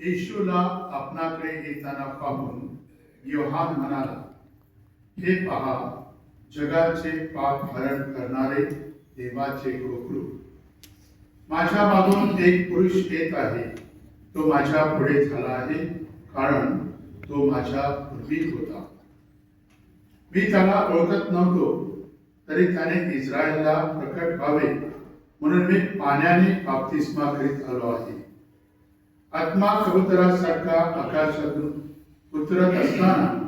येशूला आपणाकडे येताना पाहून योहान म्हणाला, हे पहा, जगाचे पाप हरण करणारे देवाचे कोकरू. माझ्या मागून एक पुरुष येत आहे, तो माझ्या पुढे झाला आहे, कारण तो माझ्या पूर्वी होता. मी त्याला ओळखत नव्हतो, तरी त्याने इस्रायलला प्रकट व्हावे म्हणून मी पाण्याने बाप्तिस्मा करीत आलो आहे. आत्मा कबुतरासारखा आकाशातून उतरत असताना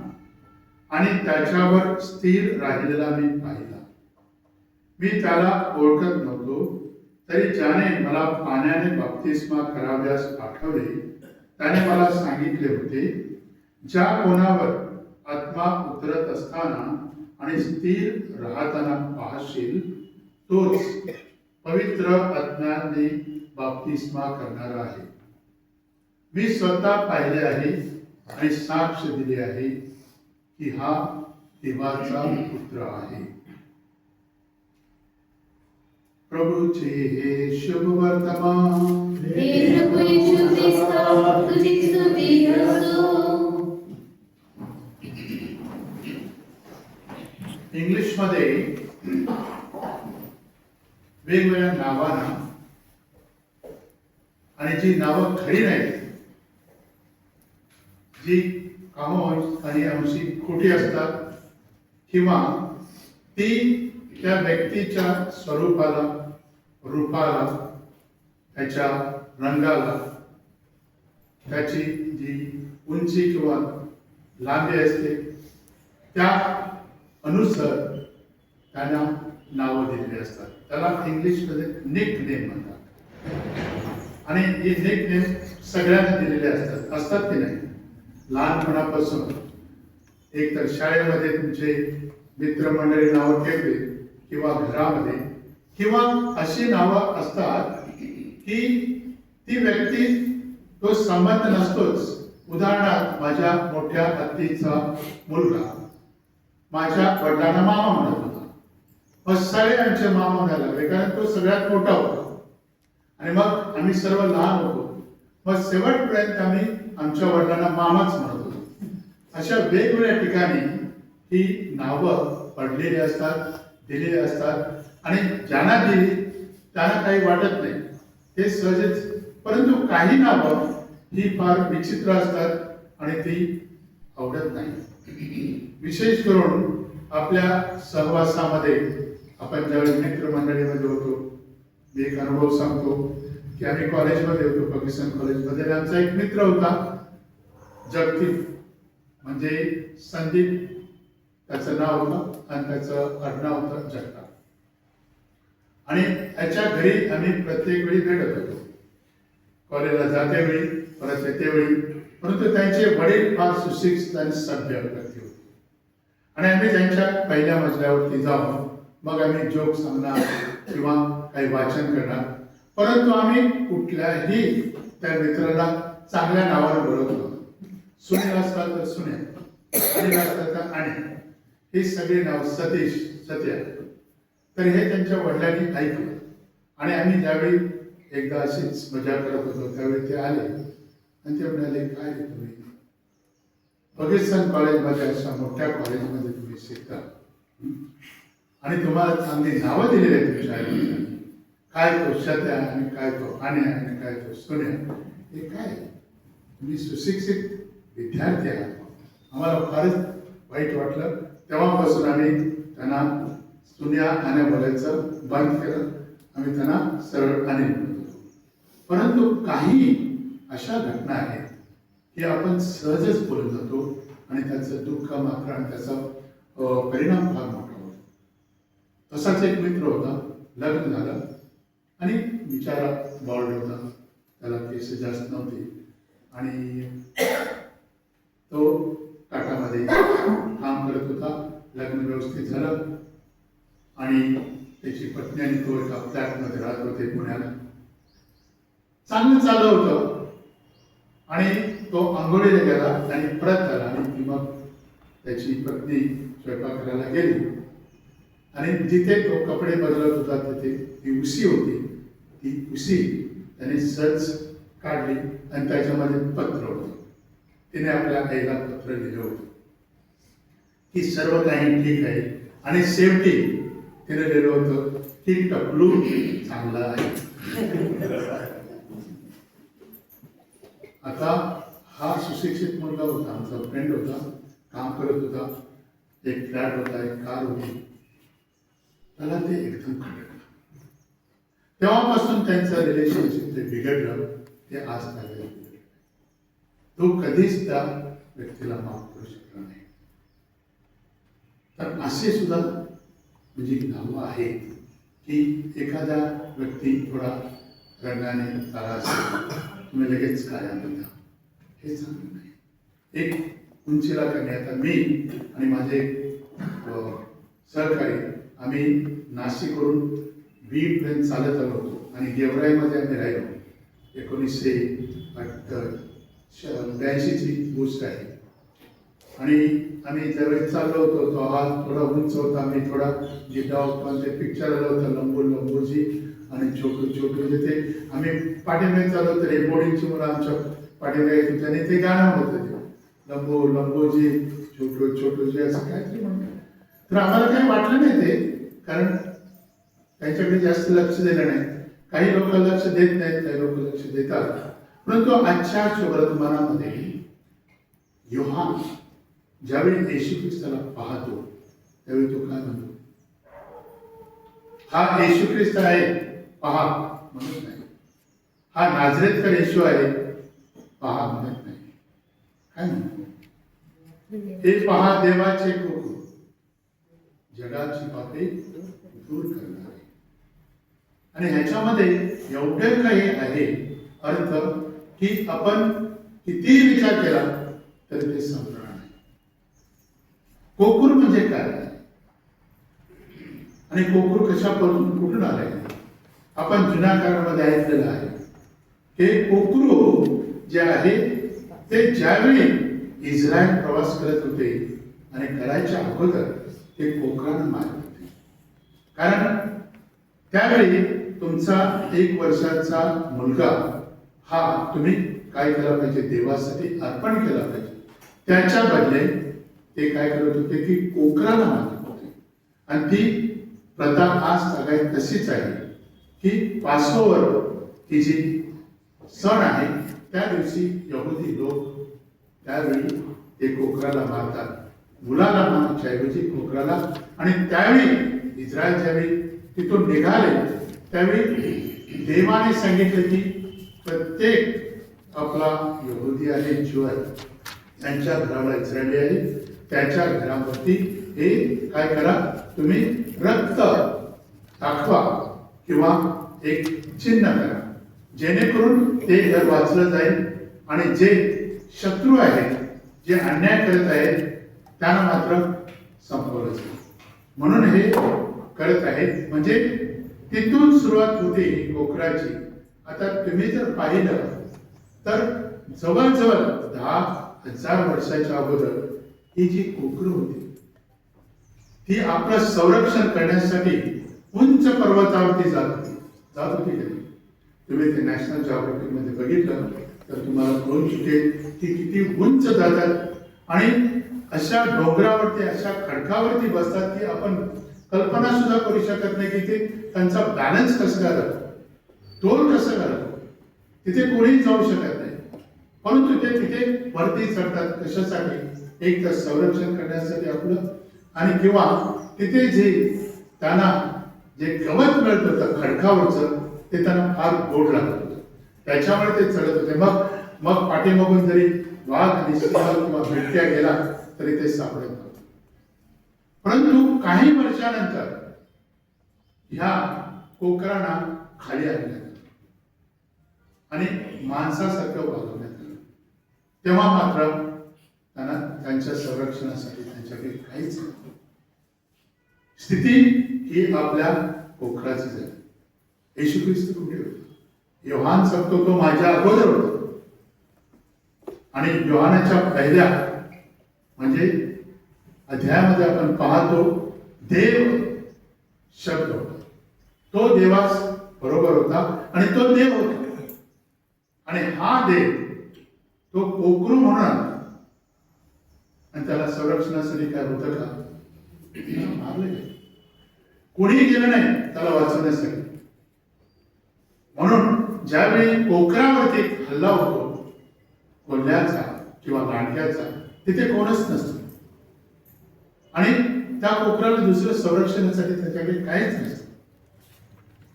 आणि त्याच्यावर स्थिर राहिलेला मी पाहिला. मी त्याला ओळखत नव्हतो, तरी ज्याने मला पाण्याने बाप्तिस्मा कराव्यास पाठवले त्याने मला सांगितले होते, ज्या कोणावर आत्मा उतरत असताना आणि स्थिर राहताना पाहशील तोच पवित्र आत्म्याने बाप्तिस्मा करणारा आहे. मी स्वतः पाहिले आहे आणि साक्ष दिली आहे की हा देवाचा पुत्र आहे. प्रभूचे हे शुभ वर्तमान. इंग्लिश मध्ये वेगवेगळ्या नावानं आणि जी नावं खरी नाहीत, जी काही अंशी खोटी असतात किंवा ती त्या व्यक्तीच्या स्वरूपाला, रूपाला, त्याच्या रंगाला, त्याची जी उंची किंवा लांबी असते त्या अनुसार त्यांना नावं दिलेली असतात. त्याला इंग्लिशमध्ये निक नेम म्हणतात. आणि हे निक नेम सगळ्यांना दिलेले असतात की नाही. लहानपणापासून एक तर शाळेमध्ये तुमचे मित्रमंडळी नावं ठेवले किंवा घरामध्ये, किंवा अशी नावं असतात की ती व्यक्ती, तो संबंध नसतोच. उदाहरणार्थ, माझ्या मोठ्या आत्तीचा मुलगा माझ्या वडिलांना मामा म्हणत होता. मग सगळे आमचे मामा म्हणायला लागले, कारण तो सगळ्यात मोठा होता आणि मग आम्ही सर्व लहान होतो. मग शेवटपर्यंत आम्ही आमच्या वडिलांना मामाच म्हणत होतो. अशा वेगवेगळ्या ठिकाणी ही नावं पडलेली असतात, दिलेली असतात आणि ज्यांना दिली त्यांना काही वाटत नाही, ते सहजच. परंतु काही नावं ही फार विचित्र असतात आणि ती आवडत नाही. विशेष करून आपल्या सहवासामध्ये आपण ज्यावेळी मित्रमंडळीमध्ये होतो, मी एक अनुभव सांगतो की आम्ही कॉलेजमध्ये होतो, फर्ग्युसन कॉलेजमध्ये. आमचा एक मित्र होता, जगदीप, म्हणजे संदीप त्याचं नाव होतं आणि त्याचं आडनाव होतं जगताप. आणि त्याच्या घरी आम्ही प्रत्येक वेळी भेटत होतो, कॉलेजला जाते वेळी, परत येते वेळी. परंतु त्यांचे वडील फार सुशिक्षित आणि सभ्य व्यक्ती होते आणि आम्ही त्यांच्या पहिल्या मजल्यावरती जाऊन मग आम्ही जोक सांगणार किंवा काही वाचन करणार. परंतु आम्ही कुठल्याही त्या मित्राला चांगल्या नावाने बोलत होतो. सुनील असतात तर सुनील, अनिल असतात तर अनिल, ही सगळी नाव, सतीश, सत्या. तर हे त्यांच्या वडिलांनी ऐकलं आणि आम्ही ज्यावेळी एकदा अशीच मजा करत होतो त्यावेळी ते आले आणि ते म्हणाले, काय रे तुम्ही फर्ग्युसन कॉलेजमध्ये, अशा मोठ्या कॉलेजमध्ये तुम्ही शिकता आणि तुम्हाला चांगली नावं दिलेली आहेत तुमच्या आईवडिलांनी, काय तो सत्या आणि काय तो अनिल आणि काय तो सोन्या, हे काय, तुम्ही सुशिक्षित विद्यार्थी आहात. आम्हाला फारच वाईट वाटलं. तेव्हापासून आम्ही त्यांना सुन्या आणि बोलायचं बंद केलं. आम्ही त्यांना सरळ अनिल म्हणतो. परंतु काही अशा घटना आहेत की आपण सहजच बोलत जातो आणि त्याचं दुःख मात्र आणि त्याचा परिणाम फार मोठा होतो. तसाच एक मित्र होता, लग्न झालं आणि बिचारा बॉल्ड होता, त्याला केस जास्त नव्हते आणि तो टाटामध्ये काम करत होता. लग्न व्यवस्थित झालं आणि त्याची पत्नी आणि तो एका फ्लॅटमध्ये राहत होते पुण्याला. चांगलं चाललं होतं आणि तो आंघोळीला गेला आणि परत आला आणि मग त्याची पत्नी स्वयंपाक करायला गेली आणि जिथे तो कपडे बदलत होता तिथे ती उशी होती. ती उशी त्याने सहज काढली आणि त्याच्यामध्ये पत्र होतं. तिने आपल्या आईला पत्र लिहिलं होतं की सर्व काही ठीक आहे, आणि शेवटी तिने लिहिलं होतं की टकलू चांगला आहे. आता हा सुशिक्षित मुलगा होता, आमचा फ्रेंड होता, काम करत होता, एक फ्लॅट होता, एक कार होती. त्याला ते एकदम खटकलं. तेव्हापासून त्यांचं रिलेशनशिप ते बिघडलं, ते आज त्याला तो कधीच त्या व्यक्तीला माफ करू शकला नाही. तर असे सुद्धा म्हणजे नावं आहेत की एखादा व्यक्ती थोडा रंगाने तारा असेल, तुम्ही लगेच काय म्हणता, हे चांगलं नाही. एक उंचीला करणे. आता मी आणि माझे सहकारी आम्ही नाशिकवरून बीडपर्यंत चालत आलो होतो आणि गेवराईमध्ये आम्ही राहिलो. 1982ची गोष्ट आहे. आणि आम्ही ज्यावेळेस चाललो होतो तो हा थोडा उंच होता, आम्ही थोडा गिड्डा होतो, आणि ते पिक्चर आलं होतं लंबूजी आणि छोटू जे ते आम्ही पाठीमागे चाललो होतो. रेकॉर्डिंगची मुलं आमच्या पाठीमागे येत होते आणि ते गाणं होतं ते लंबूजी छोटूजी असं काहीतरी म्हणतात. तर आम्हाला काही वाटलं नाही ते, कारण त्यांच्याकडे जास्त लक्ष दिलं नाही. काही लोक लक्ष देत नाहीत, काही लोक लक्ष देतात. परंतु आजच्या वर्तमानामध्ये योहान ज्यावेळी येशू ख्रिस्ताला पाहतो त्यावेळी तो काय म्हणतो, हा येशू ख्रिस्त आहे पहा म्हणत नाही. हा नाझरेतकर येशू आहे पहा म्हणत नाही. काय म्हणतो, हे पहा देवाचे कोकरू, जगाची पापे दूर करणारे. आणि ह्याच्यामध्ये एवढे काही आहे अर्थ की आपण किती विचार केला तरी ते संपणार नाही. कोकूर म्हणजे काय आणि कोकूर कशापासून कुठून आले, आपण जुन्या काळामध्ये ऐकलेलं आहे. हे कोकरू जे आहे ते ज्यावेळी इस्रायल प्रवास करत होते आणि करायच्या अगोदर ते कोकरानं मारत होते. कारण त्यावेळी तुमचा 1 वर्षाचा मुलगा हा तुम्ही काय केला पाहिजे, देवासाठी अर्पण केला पाहिजे. त्याच्या बदले ते काय करत होते की कोकराला मारत होते. आणि ती प्रथा आज सगळ्यात तशीच आहे की पासोवर ही जी सण आहे त्या दिवशी यहुदी लोक त्यावेळी ते कोकराला मारतात, मुलाला मारण्याच्या ऐवजी कोकराला. आणि त्यावेळी इस्रायल ज्यावेळी तिथून निघाले त्यावेळी देवाने सांगितले की प्रत्येक आपला यहुदी आहे, ज्यू आहे, त्यांच्या घराला इस्रायली आहे, त्याच्या घरावरती हे काय करा, तुम्ही रक्त दाखवा किंवा एक चिन्ह करा, जेणेकरून ते घर वाचलं जाईल. आणि जे शत्रू आहेत, जे अन्याय करत आहेत, त्यांना मात्र संपवलं जाईल. म्हणून हे करत आहेत. म्हणजे तिथून सुरुवात होते कोकराची. आता तुम्ही जर पाहिलं तर जवळजवळ 10,000 वर्षाच्या अगोदर ही जी कोकरं होती ती आपलं संरक्षण करण्यासाठी उंच पर्वतावरती जात होती. तुम्ही ते नॅशनल जॉग्राफिक मध्ये बघितलं तर तुम्हाला कळून चुकेल की किती उंच जातात आणि अशा डोंगरावरती, अशा खडकावरती बसतात की आपण कल्पना सुद्धा करू शकत नाही की ते त्यांचा बॅलन्स कसं करावं, तोल कसं करावं. तिथे कोणीही जाऊ शकत नाही. परंतु ते तिथे वरती चढतात कशासाठी, एक तर संरक्षण करण्यासाठी आपलं, आणि किंवा तिथे जे त्यांना जे गवत मिळत होतं खडकावरचं ते त्यांना फार गोड लागत होतं, त्याच्यामुळे ते चढत होते. मग पाठीमागून जरी वाघ आणि सिंह किंवा बिबट्या गेला तरी ते सापडत नव्हतं. परंतु काही वर्षानंतर ह्या कोकरांना खाली आणण्यात आणि माणसासारखं वागवण्यात आलं. तेव्हा मात्र त्यांना त्यांच्या संरक्षणासाठी त्यांच्याकडे काहीच नव्हतं. स्थिती ही आपल्या कोकराची झाली. येशू ख्रिस्त कुठे होता? योहान सांगतो तो माझ्या अगोदर होता. आणि योहानाच्या पहिल्या म्हणजे अध्यायामध्ये आपण पाहतो देव शब्द होता. तो देवास बरोबर होता आणि तो देव होता. आणि हा देव तो पोखरू म्हणून आणला आणि त्याला संरक्षणासाठी काय होतं का? मारले गेले. कोणीही गेलं नाही त्याला वाचवण्यासाठी. म्हणून ज्यावेळी पोखरावरती हल्ला होतो कोल्ह्याचा किंवा लांडग्याचा, तिथे कोणच नसतं आणि त्या पोखराला दुसरं संरक्षणासाठी त्याच्याकडे काहीच नसतं.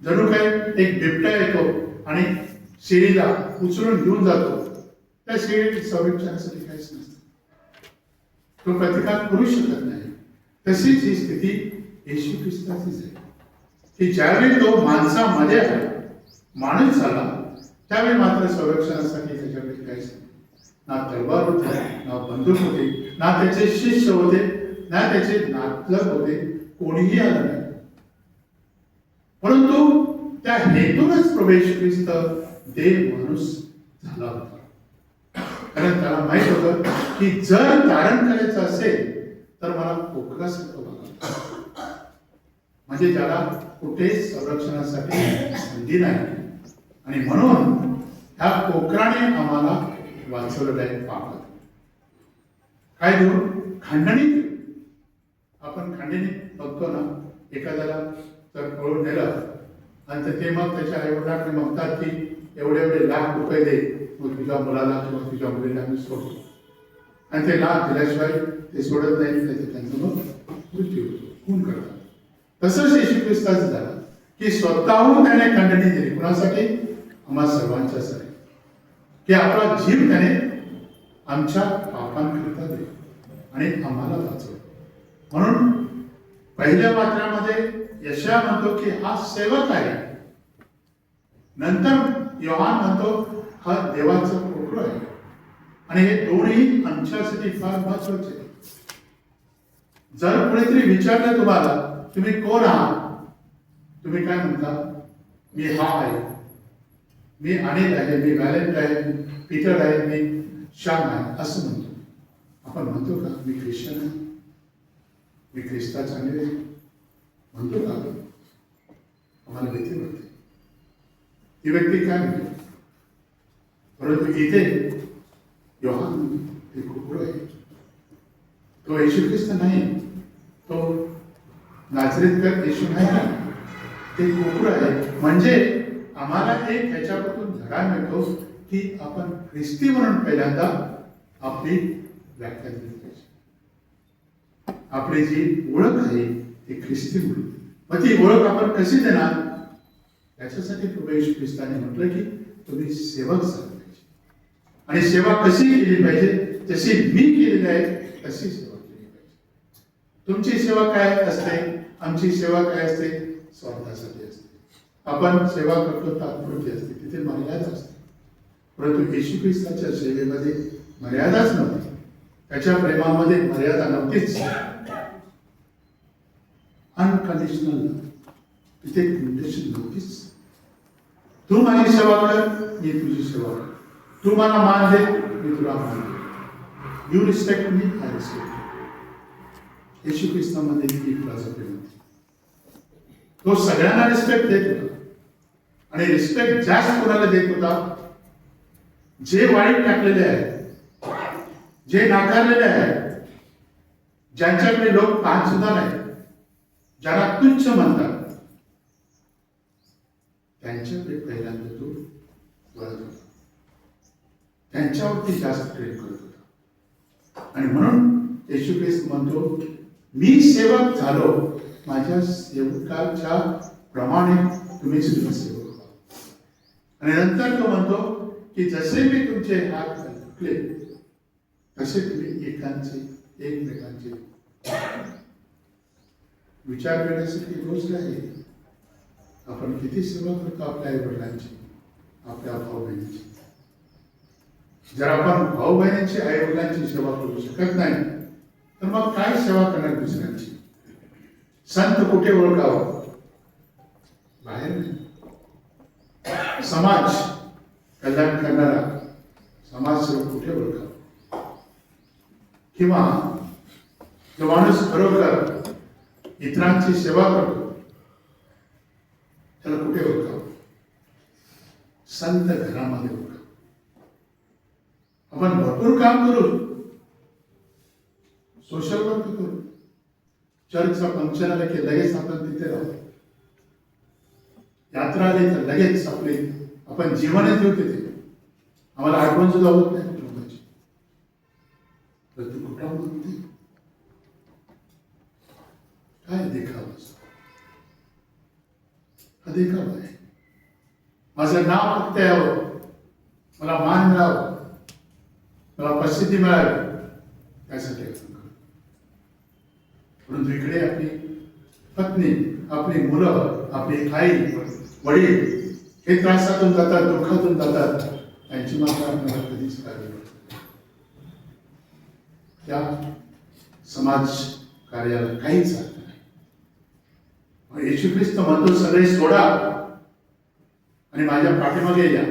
जणू काय एक बिबट्या येतो आणि शेळीला उचलून घेऊन जातो, त्या शेळी संरक्षणासाठी काहीच नसतं, तो प्रतिकार करू शकत नाही. तशीच ही स्थिती येशू ख्रिस्ताचीच आहे की ज्यावेळी तो माणसामध्ये आहे, माणूस झाला, त्यावेळी मात्र संरक्षणासाठी त्याच्याकडे काहीच नाही. ना तलवार होती, ना बंदूक होती, ना त्याचे शिष्य होते, ना त्याचे नातलग होते, कोणीही आलं नाही. परंतु त्या हेतूनच प्रभू येशू ख्रिस्त देव माणूस झाला होता. कारण त्याला माहित होतं की जर तारण करायचं असेल तर मला पोखरासारखं बघा, म्हणजे त्याला कुठेच संरक्षणासाठी संधी नाही. आणि म्हणून ह्या पोखराने आम्हाला वाचवलेलं आहे पापात. काय देऊ? खंडणी. आपण खंडणी बघतो ना, एखाद्याला जर पळून नेलं आणि ते मग त्याच्या आईवडिलांकडे मागतात की एवढे एवढे लाख रुपये दे, मग तुझ्या मुलाला किंवा तुझ्या मुलीला मी सोडतो. आणि ते लाख दिल्याशिवाय ते सोडत नाही, त्याचे त्यांचं मग मृत्यू खून करतात. तसंच येशू ख्रिस्ताचं झालं की स्वतःहून त्याने खंडणी दिली. कुणासाठी? आम्हा सर्वांच्यासाठी, की आपला जीव त्याने आमच्या पापांकरिता दिला आणि आम्हाला वाचवलं. म्हणून पहिल्या पात्रामध्ये यशाया म्हणतो की हा सेवक आहे, नंतर योहान म्हणतो हा देवाचं पोखरू आहे. आणि हे दोन्ही आमच्यासाठी फार महत्वाचे आहे. जर कोणीतरी विचारलं तुम्हाला तुम्ही कोण आहात, तुम्ही काय म्हणता? मी हा आहे, मी अनिल आहे, मी व्हॅलेंट आहे, मी पीटर आहे, मी श्याम आहे, असं म्हणतो. आपण म्हणतो का मी ख्रिश्चन आहे, मी ख्रिस्ताचा अनुयायी आहे? म्हणतो का? आम्हाला भीती वाटते ती व्यक्ती काय म्हणते. परंतु इथे योहान ते कुकुर आहे, तो येशू ख्रिस्त नाही, तो नाझरेथकर येशू नाही, ते कुकुर आहे. म्हणजे आम्हाला एक ह्याच्यापासून धडा मिळतो की आपण ख्रिस्ती म्हणून पहिल्यांदा आपली व्याख्या दिली पाहिजे. आपली जी ओळख आहे ती ख्रिस्ती म्हणून. मग ती ओळख आपण कशी देणार? याच्यासाठी प्रभू येशू ख्रिस्ताने म्हटलं की तुम्ही सेवक झाला पाहिजे. आणि सेवा कशी केली पाहिजे? जशी मी केलेली आहे तशी सेवा केली पाहिजे. तुमची सेवा काय असते? आमची सेवा काय असते? स्वार्थासाठी असते. आपण सेवा करतो तात्पुरती असते, तिथे मर्यादा असते. परंतु येशू ख्रिस्ताच्या सेवेमध्ये मर्यादाच नव्हती, त्याच्या प्रेमामध्ये मर्यादा नव्हतीच. अनकंडिशनल, तिथे कंडिशन नव्हतीच. तू माझी सेवा कर, मी तुझी सेवा कर. तू मला मान दे, मी तुला मान दे. You respect me, I respect. येशू ख्रिस्तामध्ये ही फिलॉसॉफी होती. तो सगळ्यांना रिस्पेक्ट देत होता आणि रिस्पेक्ट जास्त कोणाला देत होता? जे वाईट टाकलेले आहेत, जे नाकारलेले आहेत, ज्यांच्याकडे लोक पाहत सुद्धा नाही, ज्याला तुच्छ म्हणतात, त्यांच्याकडे पहिल्यांदा तो वळत होता, त्यांच्यावरती जास्त प्रेम करत होता. आणि म्हणून येशू ख्रिस्त म्हणतो मी सेवक झालो, माझ्या सेवकाच्या प्रमाणे तुम्ही सुद्धा सेवक व्हा. आणि नंतर तो म्हणतो की जसे मी तुमचे हात धुतले तसे तुम्ही एकमेकांचे विचार करण्यासाठी गोष्ट आहे. आपण किती सेवा करतो आपल्या आई वडिलांची, आपल्या भाऊ बहिणीची. जर आपण भाऊ बहिणींची आई वडिलांची सेवा करू शकत नाही तर मग काय सेवा करणार दुसऱ्यांची? संत कुठे ओळखावं? बाहेर नाही. समाज कल्याण करणारा समाजसेवक कुठे ओळखावा? किंवा जो माणूस खरोखर इतरांची सेवा करतो त्याला कुठे ओळखावं? संत घरामध्ये ओळखावं. आपण भरपूर काम करू, सोशल वर्क करू, चर्चचा फंक्शन आलं की लगेच आपण तिथे राहू, यात्रा आली तर लगेच आपण जीवनच देऊ तिथे, आम्हाला आठवण सुद्धा होत नाही कुटुंबाची. तर तू कुठं म्हणते काय देखावा असतो? हा देखावा आहे. माझं नाव फक्त यावं, मला मान मिळावं, मला प्रसिद्धी मिळावी, त्यासाठी आपण करतो. परंतु इकडे आपली पत्नी, आपली मुलं, आपली आई वडील हे त्रासातून जातात, दुःखातून जातात, त्यांची मात्र आपल्याला कधीच काळजी पडत नाही. त्या समाज कार्याला काहीच अर्थ नाही. येशू ख्रिस्त म्हणतो सगळे सोडा आणि माझ्या पाठीमागे या.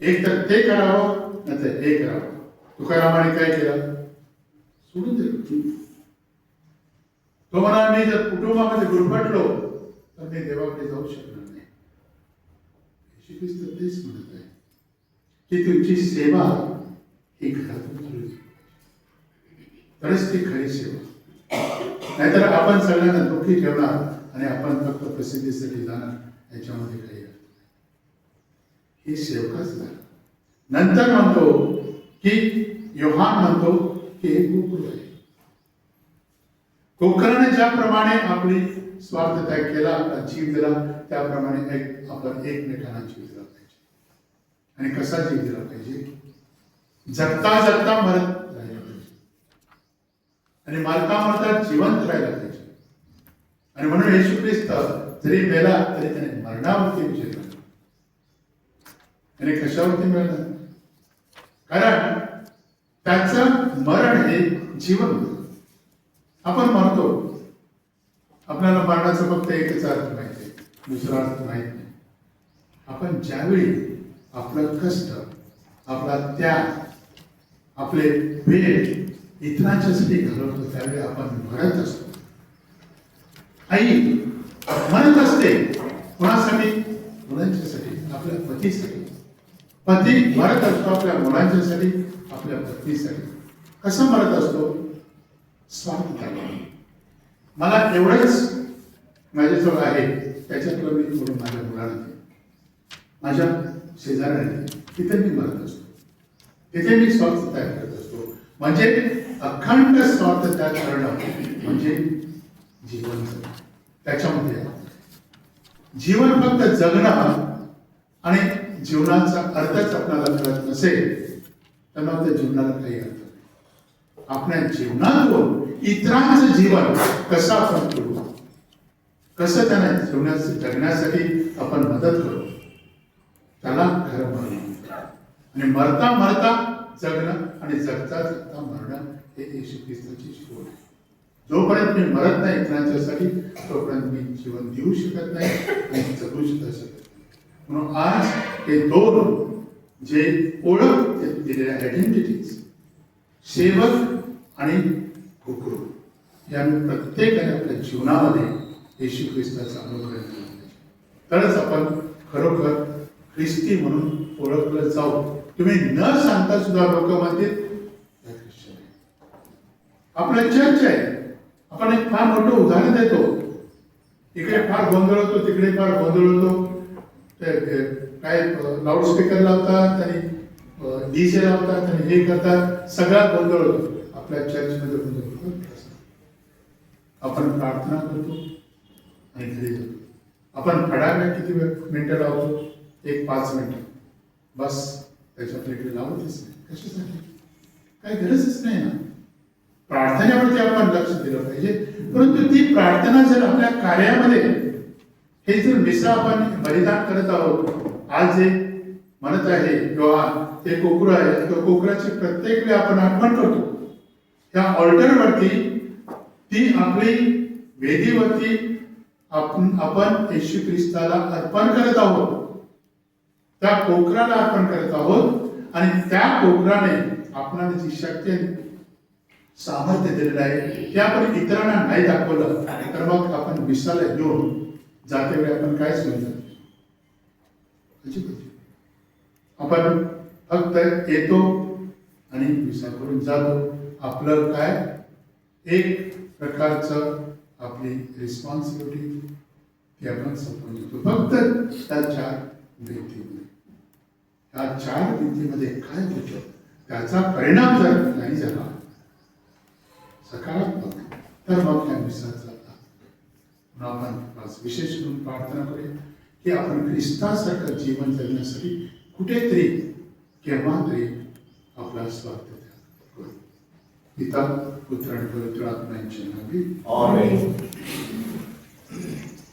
एक तर ते करावं, नाही तर हे करावं. तुकारामाने काय केलं? सोडून दिलं. तो म्हणा मी जर कुटुंबामध्ये गुरफटलो तर मी देवाकडे जाऊ शकणार नाही. येशू ख्रिस्त तेच म्हणत आहे की तुमची सेवा ही घरातून सुरू तरच ती खरी सेवा. नाहीतर आपण सगळ्यांना दुःखी ठेवणार आणि आपण फक्त प्रसिद्धीसाठी जाणार, याच्यामध्ये काही अर्थ नाही. ही सेवकाच झाला. नंतर म्हणतो की योहान म्हणतो की हे गोकुळ आहे. कोकराने ज्याप्रमाणे आपली स्वार्थ त्याग केला, आपला जीव दिला, त्याप्रमाणे आपण एकमेकांना जीव दिला पाहिजे. आणि कसा जीव दिला पाहिजे? जगता जगता मरत राहिला पाहिजे आणि मरता मरता जिवंत राहिला पाहिजे. आणि म्हणून येशू ख्रिस्त जरी मेला तरी त्याने मरणावरती विजय मिळाला. आणि कशावरती मिळाला? कारण त्याचं मरण हे जीवन होतं. आपण म्हणतो, आपल्याला मरणाचा फक्त एकच अर्थ माहिती आहे, दुसरा अर्थ माहित नाही. आपण ज्यावेळी आपलं कष्ट, आपला त्याग, आपले वेळ इतरांच्यासाठी घालवतो त्यावेळी आपण मरत असतो. आई म्हणत असते कोणासाठी? मुलांच्यासाठी, आपल्या पतीसाठी. पती मरत असतो आपल्या मुलांच्यासाठी, आपल्या पत्नीसाठी. कसं मरत असतो? स्वार्थ त्याग. मला एवढंच माझ्याजवळ आहे, त्याच्यातलं मी थोडं माझ्या मुलाला दे, माझ्या शेजाऱ्याने, तिथे मी मरत असतो, तिथे मी स्वार्थ त्याग करत असतो. म्हणजे अखंड स्वार्थ त्याग करणं म्हणजे जीवन जगणं. त्याच्यामध्ये जीवन फक्त जगणं आणि जीवनाचा अर्थच आपल्याला कळत नसेल तर मग त्या जीवनाला काही अर्थ नाही. आपल्या जीवनातून इतरांचं जीवन कसं आपण करू, कसं त्यांना जगण्यासाठी आपण मदत करू, त्याला खरं मरण. आणि मरता मरता जगणं आणि जगता जगता मरणं हे येशू ख्रिस्ताची शिकवण आहे. जोपर्यंत मी मरत नाही इतरांच्यासाठी तोपर्यंत मी जीवन देऊ शकत नाही आणि जगू सुद्धा शकत नाही. म्हणून आज हे दोन जे ओळख दिलेल्या आयडेंटिटीज, सेवक आणि गोकुळ, या प्रत्येकाने आपल्या जीवनामध्ये येशू ख्रिस्ताचा अनुकरण केलं पाहिजे. तरच आपण खरोखर ख्रिस्ती म्हणून ओळखलं जाऊ. तुम्ही न सांगता सुद्धा लोक म्हणतील ख्रिश्चन आहे. आपलं चर्च आहे. आपण एक फार मोठं उदाहरण देतो. इकडे फार गोंधळ होतो, तिकडे फार गोंधळ होतो. काय लाऊडस्पीकर लावतात आणि डीजे लावतात आणि हे करतात, सगळा गोंधळ होतो. आपल्या चर्चमध्ये गोंधळ होतो. आपण प्रार्थना करतो आणि घरी जातो. आपण फडायला किती मिनिटं लावतो? 1-5 मिनिटं बस. त्याच्या प्लेटला लावतच नाही. कशासाठी? काही गरजच नाही ना. प्रार्थनेवरती आपण लक्ष दिलं पाहिजे. परंतु ती प्रार्थना जर आपल्या कार्यामध्ये, हे जर मिसा आपण बलिदान करत आहोत, आज जे म्हणत आहे योहान, ते कोकरू आहे, तो कोकराची प्रत्येक वेळी आपण आठवण करतो. त्या ऑल्टरवरती, ती आपली वेदीवरती आपण येशू ख्रिस्ताला अर्पण करत आहोत. त्या कोकराला अर्पण करत आहोत आणि त्या कोकराने आपल्याला जी शक्ती, सामर्थ्य दिलेलं आहे ते आपण इतरांना नाही दाखवलं तर मग आपण विसाला घेऊन जाते वेळी आपण काय समजत? आपण फक्त येतो, आणि विसरून जातो. आपलं काय एक प्रकारचं आपली रिस्पॉन्सिबिलिटी ती आपण संपवून घेतो फक्त त्या 4 भिंतीमध्ये. या 4 भिंतीमध्ये काय होतं त्याचा परिणाम जर नाही झाला सकारात्मक तर मग त्या विसरत जातात. म्हणून आपण आज विशेष म्हणून प्रार्थना करूया की आपण ख्रिस्तासारखं जीवन जगण्यासाठी कुठेतरी केव्हा तरी आपला स्वार्थ त्याग करू. पिता पुत्र आणि पवित्र आत्मा यांच्या नावे आमेन.